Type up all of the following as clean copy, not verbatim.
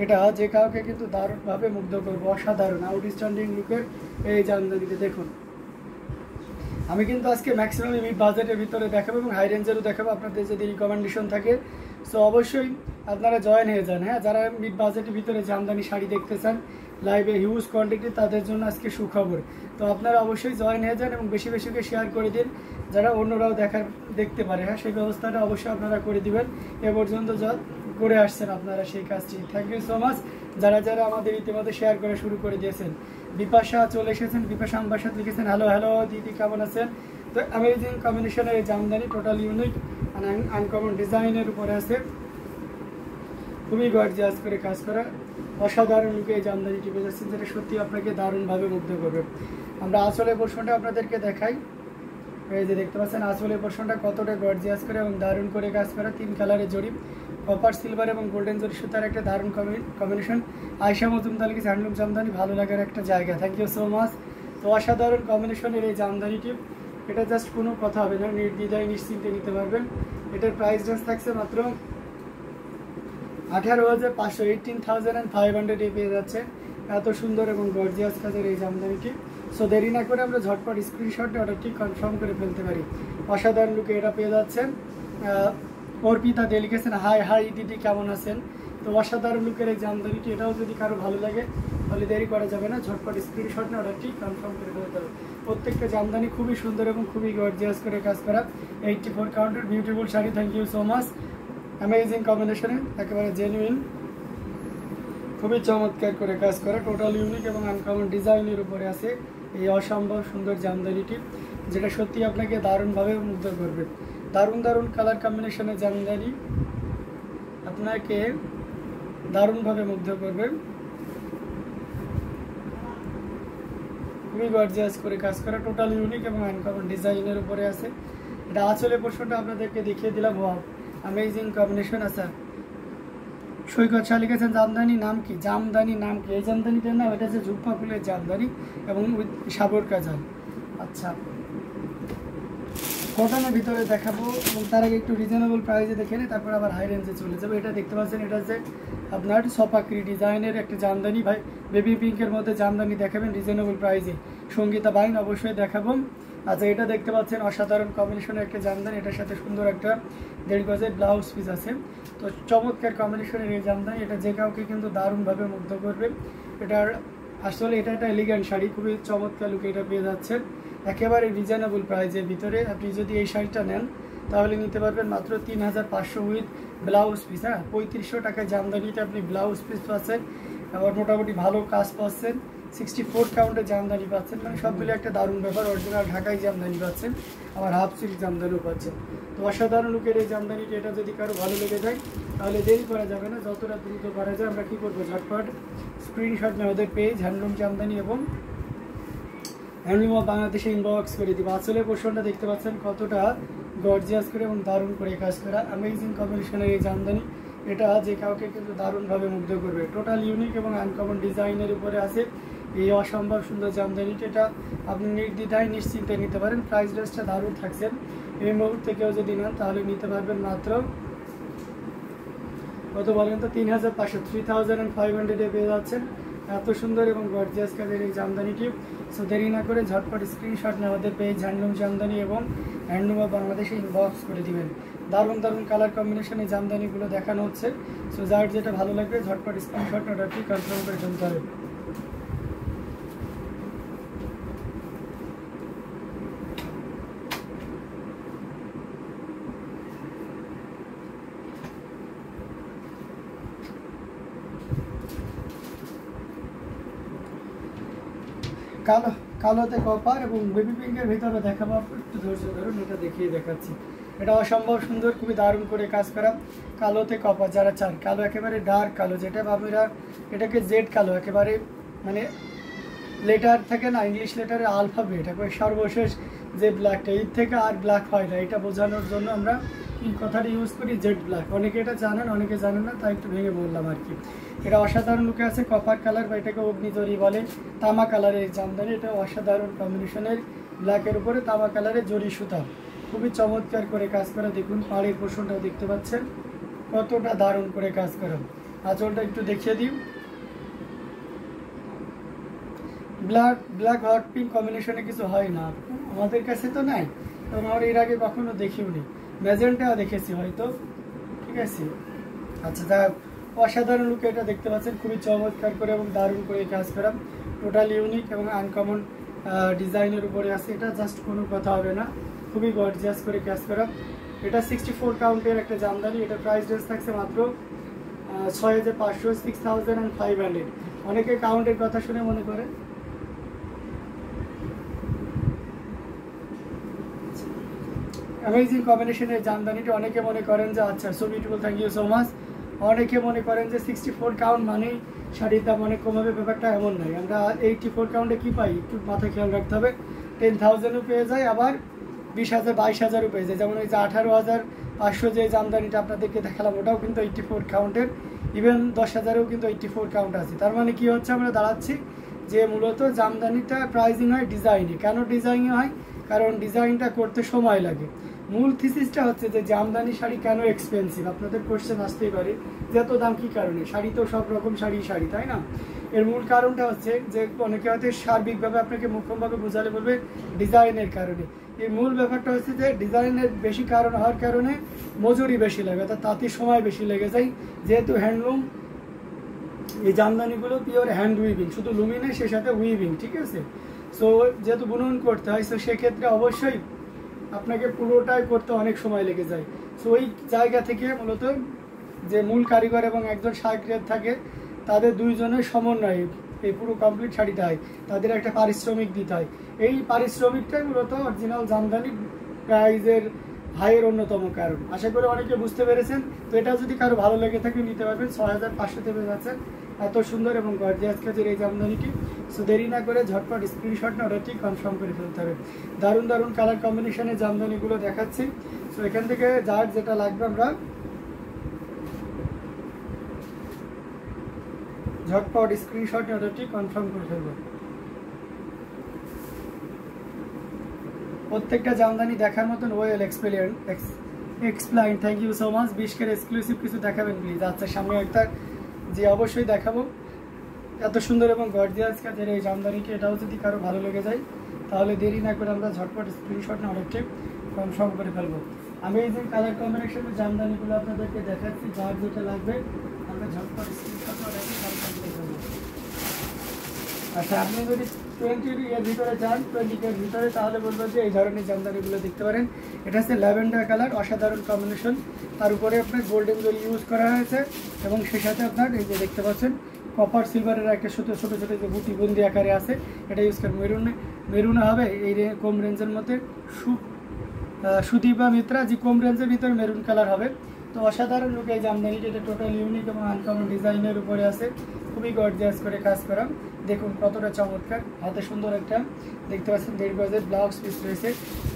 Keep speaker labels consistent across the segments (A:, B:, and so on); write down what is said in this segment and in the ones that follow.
A: এটা যে কাউকে কিন্তু দারুণভাবে মুগ্ধ করবে, অসাধারণ আউটস্ট্যান্ডিং লুকের এই জামদানিতে দেখুন। আমি কিন্তু আজকে ম্যাক্সিমাম মিড বাজেটের ভিতরে দেখাবো এবং হাই রেঞ্জেরও দেখাবো। আপনাদের যদি রিকমেন্ডেশন থাকে সো অবশ্যই আপনারা জয়েন হয়ে যান। হ্যাঁ, যারা মিড বাজেটের ভিতরে জামদানি শাড়ি দেখতে চান লাইভে হিউজ কোয়ান্টিটি, তাদের জন্য আজকে সুখবর। তো আপনারা অবশ্যই জয়েন হয়ে যান এবং বেশি বেশি করে শেয়ার করে দিন, যারা অন্যরাও দেখতে পারে। হ্যাঁ, সেই ব্যবস্থাটা অবশ্যই আপনারা করে দিবেন। এ পর্যন্ত করে আসছেন আপনারা সেই কাজটি। থ্যাংক ইউ সো মাচ যারা যারা আমাদের ইতিমধ্যে শেয়ার করে শুরু করে দিয়েছেন। বিপাশা চলে এসেছেন, বিপাশা আমার সাথে লিখেছেন হ্যালো হ্যালো দিদি কেমন আছেন। তো অ্যামেজিং কম্বিনেশনের এই জামদানি টোটাল ইউনিক আনকমন ডিজাইনের উপরে আছে, খুবই গর্জিয়াস করে কাজ করা অসাধারণ লুকে এই জামদানিটি পেয়ে যাচ্ছেন, যেটা সত্যি আপনাকে দারুণভাবে মুগ্ধ করবে। আমরা আঁচলের পোর্শনটা আপনাদেরকে দেখাই। এই যে দেখতে পাচ্ছেন আঁচলের পোর্শনটা কতটা গর্জিয়াস করে এবং দারুণ করে কাজ করা, 3 কালারের জড়ি, কপার সিলভার এবং গোল্ডেন জরি সুতার একটা দারুণ কম্বিনেশন। আয়শা মজুমদার লিখেছে হ্যান্ডলুম জামদানি ভালো লাগার একটা জায়গা। Thank you so much. তো অসাধারণ কম্বিনেশনের এই জামদানিটি, এটা জাস্ট কোনো কথা হবে না, নির্দ্বিধায় নিশ্চিন্তে নিতে পারবেন। এটার প্রাইস রেঞ্জ থাকছে মাত্র 18,500, 18,500 পেয়ে যাচ্ছে এত সুন্দর এবং গর্জিয়াস কাজের এই জামদানিটি। সো দেরি না করে আমরা ঝটপট স্ক্রিনশটে অর্ডারটি কনফার্ম করে ফেলতে পারি। অসাধারণ লুকে এটা পেয়ে যাচ্ছেন। অর্পিতা দে লিখেছেন হাই হাই দিদি কেমন আছেন। তো অসাধারণ লুকের এই জামদানিটি, এটাও যদি কারো ভালো লাগে তাহলে দেরি করা যাবে না, ঝটপট স্ক্রিনশট নিয়ে অর্ডারটি কনফার্ম করে ফেলতে হবে। প্রত্যেকটা জামদানি খুবই সুন্দর এবং খুবই গর্জিয়াস করে কাজ করা। 84 কাউন্টের beautiful sari. Thank you so much. Amazing কম্বিনেশনে একেবারে জেনুইন, খুবই চমৎকার করে কাজ করা, টোটাল ইউনিক এবং আনকমন ডিজাইনের উপরে আছে এই অসম্ভব সুন্দর জামদানিটি, যেটা সত্যি আপনাকে দারুণভাবে মুগ্ধ করবে। দারুণ দারুণ কালার কম্বিনেশনের জামদানি আপনাকে দারুণভাবে মুগ্ধ করবে, খুবই গর্জিয়াস করে কাজ করা, টোটাল ইউনিক এবং আনকমন ডিজাইনের উপরে আছে। এটা আঁচলের পোর্শনটা আপনাদেরকে দেখিয়ে দিলাম। ওয়াও, অ্যামেজিং কম্বিনেশন আছে। সৈকত শাহ লিখেছেন জামদানি নাম কি, জামদানি নাম কি? এই জামদানিটার নাম এটা হচ্ছে ঝুপ্পা ফুলের জামদানি এবং সাবর কাজাল। আচ্ছা, কটনের ভিতরে দেখাবো এবং তার আগে একটু রিজনেবল প্রাইসে দেখে নিই, তারপর আবার হাই রেঞ্জে চলে যাবো। এটা দেখতে পাচ্ছেন, এটা হচ্ছে আপনার সপাকরি ডিজাইনের একটা জামদানি। ভাই বেবি পিঙ্কের মধ্যে জামদানি দেখাবেন রিজনেবল প্রাইসে, সঙ্গীতা বাইন অবশ্যই দেখাবো। আচ্ছা, এটা দেখতে পাচ্ছেন অসাধারণ কম্বিনেশনের একটা জামদানি, এটার সাথে সুন্দর একটা 1.5 গজের ব্লাউজ পিস আছে। তো চমৎকার কম্বিনেশনের এই জামদানি, এটা যে কাউকে কিন্তু দারুণভাবে মুগ্ধ করবে। এটার আসলে এটা একটা এলিগেন্ট শাড়ি, খুবই চমৎকার লুকে এটা পেয়ে যাচ্ছেন একেবারে রিজনেবল প্রাইসের ভিতরে। আপনি যদি এই শাড়িটা নেন তাহলে নিতে পারবেন মাত্র 3,500 উইথ ব্লাউজ পিস। হ্যাঁ, 3500 টাকায় জামদানিতে আপনি ব্লাউজ পিস পাচ্ছেন, আবার মোটামুটি ভালো কাজ পাচ্ছেন, 64 কাউন্টের জামদানি পাচ্ছেন, মানে সব মিলে একটা দারুণ ব্যাপার। অরিজিনাল ঢাকাই জামদানি পাচ্ছেন, আবার হাফ সিল্ক জামদানিও পাচ্ছেন। তো অসাধারণ লুকের এই জামদানিটি, এটা যদি কারো ভালো লেগে যায় তাহলে দেরি করা যাবে না, যতটা দ্রুত করা যায় আমরা কী করবো, ঝটপট স্ক্রিনশট নিয়ে ওদের পেজ হ্যান্ডলুম জামদানি এবং হ্যান্ডলুম অফ বাংলাদেশে ইনবক্স করে দিব। আঁচলের পোর্শনটা দেখতে পাচ্ছেন কতটা গর্জিয়াস করে এবং দারুণ করে কাজ করা, অ্যামেজিং কম্বিনেশনের এই জামদানি, এটা যে কাউকে কিন্তু দারুণভাবে মুগ্ধ করবে। টোটাল ইউনিক এবং আনকমন ডিজাইনের উপরে আছে এই অসম্ভব সুন্দর জামদানিটি, এটা আপনি নির্দ্বিধায় নিশ্চিন্তে নিতে পারেন। প্রাইস রেঞ্জটা দারুণ থাকছেন, এই মুহূর্তে কেউ যদি নেন তাহলে নিতে পারবেন মাত্র কত বলেন তো, 3,500, 3,500 পেয়ে যাচ্ছেন এত সুন্দর এবং গর্জিয়াস কাজের এই জামদানিটি। সো দেরি না করে ঝটপট স্ক্রিনশট নিয়ে আমাদের পেজ হ্যান্ডলুম জামদানি এবং হ্যান্ডলুম অফ বাংলাদেশে ইনবক্স করে দিবেন। দারুণ দারুণ কালার কম্বিনেশনে জামদানিগুলো দেখানো হচ্ছে। সো যার যেটা ভালো লাগবে ঝটপট স্ক্রিনশট অর্ডারটি কনফার্ম করে ফেলতে হবে। কালোতে কপার এবং বেবি পিঙ্কের ভিতরে দেখাবো, একটু ধৈর্য ধরুন, এটা দেখিয়ে দেখাচ্ছি। এটা অসম্ভব সুন্দর, খুবই দারুণ করে কাজ করা। কালোতে কপার যারা চান, কালো একেবারে ডার্ক কালো, যেটা আপনারা এটাকে জেড কালো, একেবারে মানে লেটার থাকে না, ইংলিশ লেটারের আলফাবেট, একেবারে সর্বশেষ যে ব্ল্যাকটা, এর থেকে আর ব্ল্যাক হয় না, এটা বোঝানোর জন্য আমরা এই কথাটা ইউজ করি জেড ব্ল্যাক। অনেকে এটা জানেন, অনেকে জানেন না, তাই একটু ভেঙে বললাম আর কি। এটা অসাধারণ লুকে আছে, কপার কালার বা এটাকে অগ্নিজরি বলে, তামা কালারের জামদানি। এটা অসাধারণ কম্বিনেশনের ব্ল্যাকের উপরে তামা কালারের জরি সুতা, খুবই চমৎকার করে কাজ করা। দেখুন পাড়ের পোর্শনটাও দেখতে পাচ্ছেন কতটা দারুণ করে কাজ করা, আঁচলটা একটু দেখিয়ে দিই। ব্ল্যাক হট পিঙ্ক কম্বিনেশনে কিছু হয় না, আমাদের কাছে তো নাই এবং আমরা এর আগে কখনো দেখিও নি। ম্যাজেন্টা দেখেছি হয়তো, ঠিক আছে। আচ্ছা, তা অসাধারণ লুকে এটা দেখতে পাচ্ছেন, খুবই চমৎকার করে এবং দারুণ করে কাজ করা, টোটাল ইউনিক এবং আনকমন ডিজাইনের উপরে আছে। এটা জাস্ট কোনো কথা হবে না, খুবই গর্জিয়াস করে কাজ করা। এটা 64 কাউন্টের একটা জামদানি। এটা প্রাইস রেঞ্জ থাকছে মাত্র 6500, 6500। অনেকে কাউন্টের কথা শুনে মনে করে অ্যামেজিং কম্বিনেশনের জামদানিটা, অনেকে মনে করেন যে আচ্ছা so beautiful, thank you so much. অনেকে মনে করেন যে 64 কাউন্ট মানেই শাড়ির দাম অনেক কমাবে, ব্যাপারটা এমন নয়। আমরা 84 কাউন্টে কী পাই একটু মাথায় খেয়াল রাখতে হবে। 10,000ও পেয়ে যায়, আবার 20,000 22,000ও পেয়ে যায়। যেমন ওই যে 18,500 যে জামদানিটা আপনাদেরকে দেখালাম, ওটাও কিন্তু 84 কাউন্টের। ইভেন 10,000এও কিন্তু 84 কাউন্ট আছে। তার মানে কী হচ্ছে, আমরা দাঁড়াচ্ছি যে মূলত জামদানিটা প্রাইজিং হয় ডিজাইনে। কেন ডিজাইনে হয়? কারণ ডিজাইনটা করতে সময় লাগে। মূল থিসিসটা হচ্ছে যে জামদানি শাড়ি কেন এক্সপেন্সিভ, আপনাদের কোশ্চেন আসতেই পারে যে এত দাম কী কারণে। শাড়ি তো সব রকম শাড়ি, তাই না? এর মূল কারণটা হচ্ছে যে অনেকে হয়তো সার্বিকভাবে আপনাকে মুখ্যমভাবে বোঝালে বলবে ডিজাইনের কারণে। এই মূল ব্যাপারটা হচ্ছে যে ডিজাইনের বেশি কারণ হওয়ার কারণে মজুরি বেশি লাগে, অর্থাৎ তাতে সময় বেশি লেগে যায়। যেহেতু হ্যান্ডলুম, এই জামদানিগুলো পিওর হ্যান্ড উইভিং, শুধু লুমি নেই, সে সাথে উইভিং, ঠিক আছে। সো যেহেতু বুনন করতে হয়, সো সেক্ষেত্রে অবশ্যই আপনাকে পুরোটাই করতে অনেক সময় লেগে যায়। সো ওই জায়গা থেকে মূলত যে মূল কারিগর এবং একজন সার্কিটের থাকে, তাদের দুইজনের সমন্বয়ে এই পুরো কমপ্লিট শাড়িটা হয়। তাদের একটা পারিশ্রমিক দিতে হয়। এই পারিশ্রমিকটাই মূলত অরিজিনাল জামদানি প্রাইজের হাইয়ের অন্যতম কারণ। আশা করি অনেকে বুঝতে পেরেছেন। তো এটা যদি কারো ভালো লেগে থাকে নিতে পারবেন। 6500 পেয়ে যাচ্ছেন এত সুন্দর এবং গর্জিয়াস কাজের এই জামদানিটি। সো দেরি না করে ঝটপট স্ক্রিনশট না অর্ডারটি কনফার্ম করে ফেলতে হবে। দারুণ দারুণ কালার কম্বিনেশনের জামদানিগুলো দেখাচ্ছি। সো এখান থেকে যার যেটা লাগবে আমরা ঝটপট স্ক্রিনশট অর্ডারটি কনফার্ম করে ফেলবো। প্রত্যেকটা জামদানি দেখার মতন well explain, thank you so much. 20 exclusive কিছু দেখাবেন প্লিজ। আচ্ছা, সামনে একটা যে অবশ্যই দেখাবো। এত সুন্দর এবং গর্জিয়াস কাজের এই জামদানিটি, এটাও যদি কারো ভালো লেগে যায় তাহলে দেরি না করে আমরা ঝটপট স্ক্রিনশট না অর্ডারটি কনফার্ম করে ফেলবো। আমি এই যে কালার কম্বিনেশনের জামদানিগুলো আপনাদেরকে দেখাচ্ছি, যার যেটা লাগবে আমরা ঝটপট স্ক্রিনশট অর্ডারটি কনফার্ম করে ফেলবো। আচ্ছা, আপনি যদি 20 এর ভিতরে যান, 20 এর ভিতরে, তাহলে বলবো যে এই ধরনের জামদানিগুলো দেখতে পারেন। এটা হচ্ছে ল্যাভেন্ডার কালার, অসাধারণ কম্বিনেশন। তার উপরে আপনার গোল্ডেন জরি ইউজ করা হয়েছে এবং সে সাথে আপনার এই যে দেখতে পাচ্ছেন কপার সিলভারের একটা ছোটো ছোটো ছোটো যে বুটি বন্দি আকারে আছে, এটা ইউজ করে। মেরুনে হবে এই কম রেঞ্জের মধ্যে। সুদীপা মিত্রা, যে কম রেঞ্জের ভিতরে মেরুন কালার হবে। তো অসাধারণ লুক এই জামদানিটি। এটা টোটাল ইউনিক এবং আনকমন ডিজাইনের উপরে আছে, খুবই গর্জিয়াস করে কাজ করা। দেখুন কতটা চমৎকার, হাতে সুন্দর একটা দেখতে পাচ্ছেন 1.5 গজের ব্লাউজ পিস রয়েছে।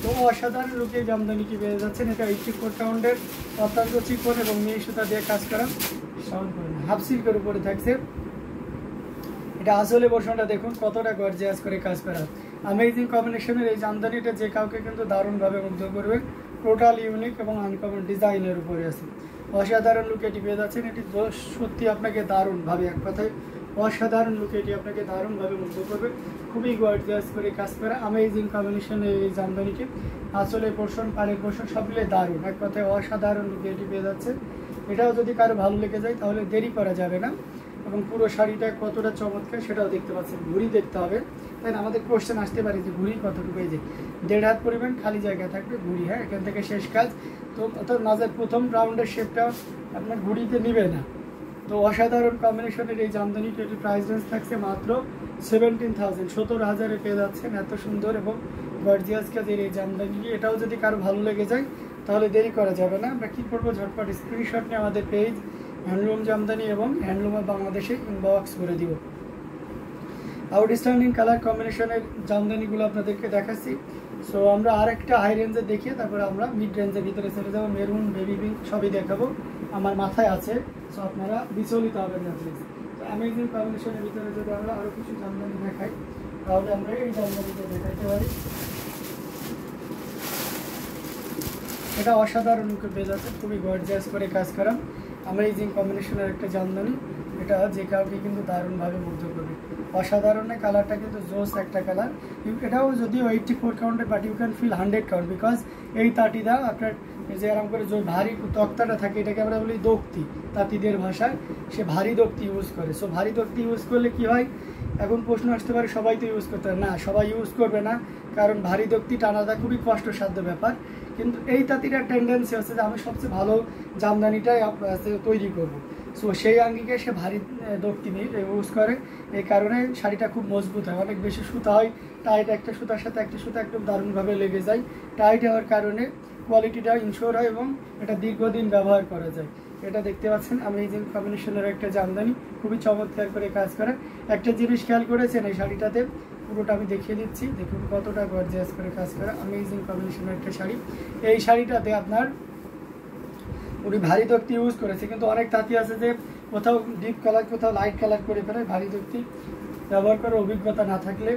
A: তো অসাধারণ লুকে জামদানিটি পেয়ে যাচ্ছেন। এটা 84 কাউন্টের, অত্যন্ত চিকন এবং মিহি সুতা দিয়ে কাজ করা, হাফ সিল্কের উপরে থাকছে। এটা আসলে পোর্শনটা দেখুন কতটা গর্জিয়াস করে কাজ করা। অ্যামেজিং কম্বিনেশনের এই জামদানিটা যে কাউকে কিন্তু দারুণভাবে মুগ্ধ করবে। টোটাল ইউনিক এবং আনকমন ডিজাইনের উপরে আছে। অসাধারণ লুক এটি পেয়ে যাচ্ছেন। এটি সত্যি আপনাকে দারুণভাবে, এক কথায় অসাধারণ লুক, এটি আপনাকে দারুণভাবে মুগ্ধ করবে। খুবই গর্জিয়াস করে কাজ করা অ্যামেজিং কম্বিনেশনের এই জামদানিটি। আসলে পোর্শন, পাড়ের পোর্শন সব মিলে দারুণ, এক কথায় অসাধারণ লুক এটি পেয়ে যাচ্ছে। এটাও যদি কারো ভালো লেগে যায় তাহলে দেরি করা যাবে না। এবং পুরো শাড়িটা কতটা চমৎকার সেটাও দেখতে পাচ্ছেন। ঘুড়ি দেখতে হবে, তাই না? আমাদের কোশ্চেন আসতে পারে যে ঘুড়ি কতটুকু, এই যে 1.5 হাত পরিমাণ খালি জায়গা থাকবে ঘুড়ি। হ্যাঁ, এখান থেকে শেষ কাজ। তো অর্থাৎ মাঝের প্রথম রাউন্ডের শেপটা আপনার ঘুড়িতে নিবে না। তো অসাধারণ কম্বিনেশনের এই জামদানিটি, এটি প্রাইস রেঞ্জ থাকছে মাত্র 17,000, 17,000-এ পেয়ে যাচ্ছেন এত সুন্দর এবং গর্জিয়াস কাজের এই জামদানিটি। এটাও যদি কারো ভালো লেগে যায় তাহলে দেরি করা যাবে না। আমরা কী করবো, ঝটপট স্ক্রিনশট নিয়ে আমাদের পেজ হ্যান্ডলুম জামদানি এবং হ্যান্ডলুম বাংলাদেশে ইনবক্স করে দিব। আউটস্ট্যান্ডিং কালার কম্বিনেশনের জামদানিগুলো আপনাদেরকে দেখাচ্ছি। সো আমরা আর একটা হাই রেঞ্জে দেখিয়ে তারপরে আমরা মিড রেঞ্জের ভিতরে চলে যাবো। মেরুন, বেবি পিঙ্ক সবই দেখাবো, আমার মাথায় আছে। সো আপনারা বিচলিত হবেন না প্লিজ। তো অ্যামেজিং কম্বিনেশনের ভিতরে যদি আমরা আরও কিছু জামদানি দেখাই তাহলে আমরা এই জামদানিটা দেখাতে পারি। এটা অসাধারণ লুকে পেয়ে যাচ্ছে, খুবই গর্জিয়াস করে কাজ করা। অ্যামেজিং কম্বিনেশনের একটা জামদানি। এটা যে কাউকে কিন্তু দারুণভাবে মুগ্ধ করবে, অসাধারণ। কালারটা কিন্তু জোস একটা কালার। এটাও যদিও 84 কাউন্টের, but you can feel 100 count, because এই তাঁতিটা আপনার যে আরাম করে যে ভারী তক্তাটা থাকে, এটাকে আমরা বলি দক্তি তাঁতিদের ভাষায়, সে ভারী দক্তি ইউজ করে। সো ভারী দক্তি ইউজ করলে কি হয়, এখন প্রশ্ন আসতে পারে সবাই তো ইউজ করতে পারে না, সবাই ইউজ করবে না, কারণ ভারী দক্তি টানাটা খুবই কষ্টসাধ্য ব্যাপার। কিন্তু এই তাঁতিটার টেন্ডেন্সি হচ্ছে যে আমি সবচেয়ে ভালো জামদানিটাই তৈরি করব। সো সেই আঙ্গিকে সে ভারী দক্তি ইউজ করে, এই কারণে শাড়িটা খুব মজবুত হয়, অনেক বেশি সুতা হয়, টাইট একটা সুতার সাথে একটা সুতা একদম দারুণভাবে লেগে যায়। টাইট হওয়ার কারণে কোয়ালিটিটা ইনশোর হয় এবং এটা দীর্ঘদিন ব্যবহার করা যায়। এটা দেখতে পাচ্ছেন অ্যামেজিং কম্বিনেশনের একটা জামদানি, খুবই চমৎকার করে কাজ করে। একটা জিনিস খেয়াল করেছেন এই শাড়িটাতে, পুরোটা আমি দেখিয়ে দিচ্ছি, দেখুন কতটা গর্জিয়াস করে কাজ করে, অ্যামেজিং কম্বিনেশনের একটা শাড়ি। এই শাড়িটাতে আপনার উনি ভারী দক্তি ইউজ করেছে, কিন্তু অনেক তাঁতি আছে যে কোথাও ডিপ কালার কোথাও লাইট কালার করে ফেলে, ভারী দক্তি ব্যবহার করার অভিজ্ঞতা না থাকলে।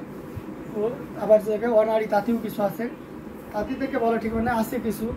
A: ও আবার জায়গায় অনারী তাঁতিও কিছু আছে, তাঁতি থেকে বলা ঠিক না, আছে কিছু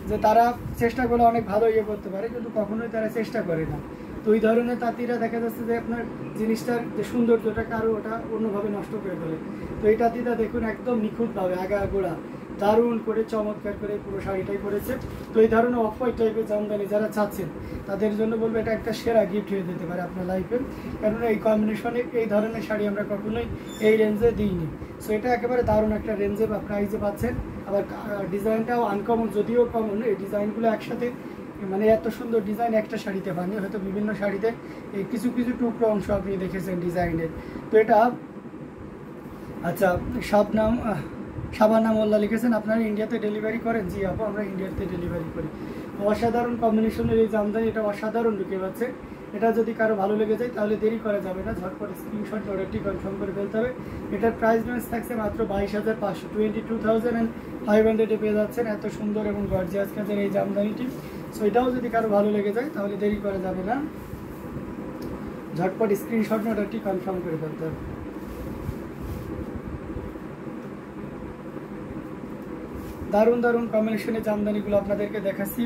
A: যে তারা চেষ্টা করে অনেক ভালো ইয়ে করতে পারে, কিন্তু কখনোই তারা চেষ্টা করে না। তো ওই ধরনের তাঁতিরা দেখা যাচ্ছে যে আপনার জিনিসটার যে সৌন্দর্যটাকে আরও ওটা অন্যভাবে নষ্ট করে ফেলে। তো এই তাঁতিটা দেখুন একদম নিখুঁতভাবে আগা গোড়া দারুণ করে চমৎকার করে পুরো শাড়িটাই করেছে। তো এই ধরনের অফ হোয়াইট টাইপের জামদানি যারা চাচ্ছেন তাদের জন্য বলবো এটা একটা সেরা গিফট হয়ে যেতে পারে আপনার লাইফে, কারণ এই কম্বিনেশনে এই ধরনের শাড়ি আমরা কখনোই এই রেঞ্জে দিইনি। সো এটা একেবারে দারুণ একটা রেঞ্জে বা প্রাইসে পাচ্ছেন। আবার ডিজাইনটাও আনকমন, যদিও কমন, এই ডিজাইনগুলো একসাথে মানে এত সুন্দর ডিজাইন একটা শাড়িতে পাননি, হয়তো বিভিন্ন শাড়িতে এই কিছু কিছু টুকরো অংশ আপনি দেখেছেন ডিজাইনের। তো এটা আচ্ছা, শাবানা মোল্লা লিখেছেন আপনারা ইন্ডিয়াতে ডেলিভারি করেন? জি আপু, আমরা ইন্ডিয়াতে ডেলিভারি করি। অসাধারণ কম্বিনেশনের এই জামদানি, এটা অসাধারণ ঢুকে পাচ্ছে। এটা যদি কারো ভালো লেগে যায় তাহলে দেরি করা যাবে না, ঝটপট স্ক্রিনশট অর্ডারটি কনফার্ম করে ফেলতে হবে। এটার প্রাইস রেঞ্জ থাকছে মাত্র 22,500, 22,500 পেয়ে যাচ্ছেন এত সুন্দর এবং গর্জিয়াস কাজের এই জামদানিটি। সো এটাও যদি কারো ভালো লেগে যায় তাহলে দেরি করা যাবে না, ঝটপট স্ক্রিনশট অর্ডারটি কনফার্ম করে ফেলতে হবে। দারুণ দারুণ কম্বিনেশনের জামদানিগুলো আপনাদেরকে দেখাচ্ছি।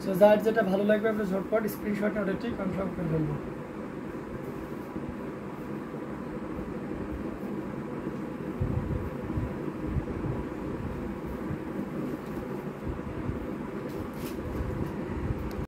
A: সো যার যেটা ভালো লাগবে আমরা ঝটপট স্ক্রিনশট অর্ডারটি কনফার্ম করে ফেলবো।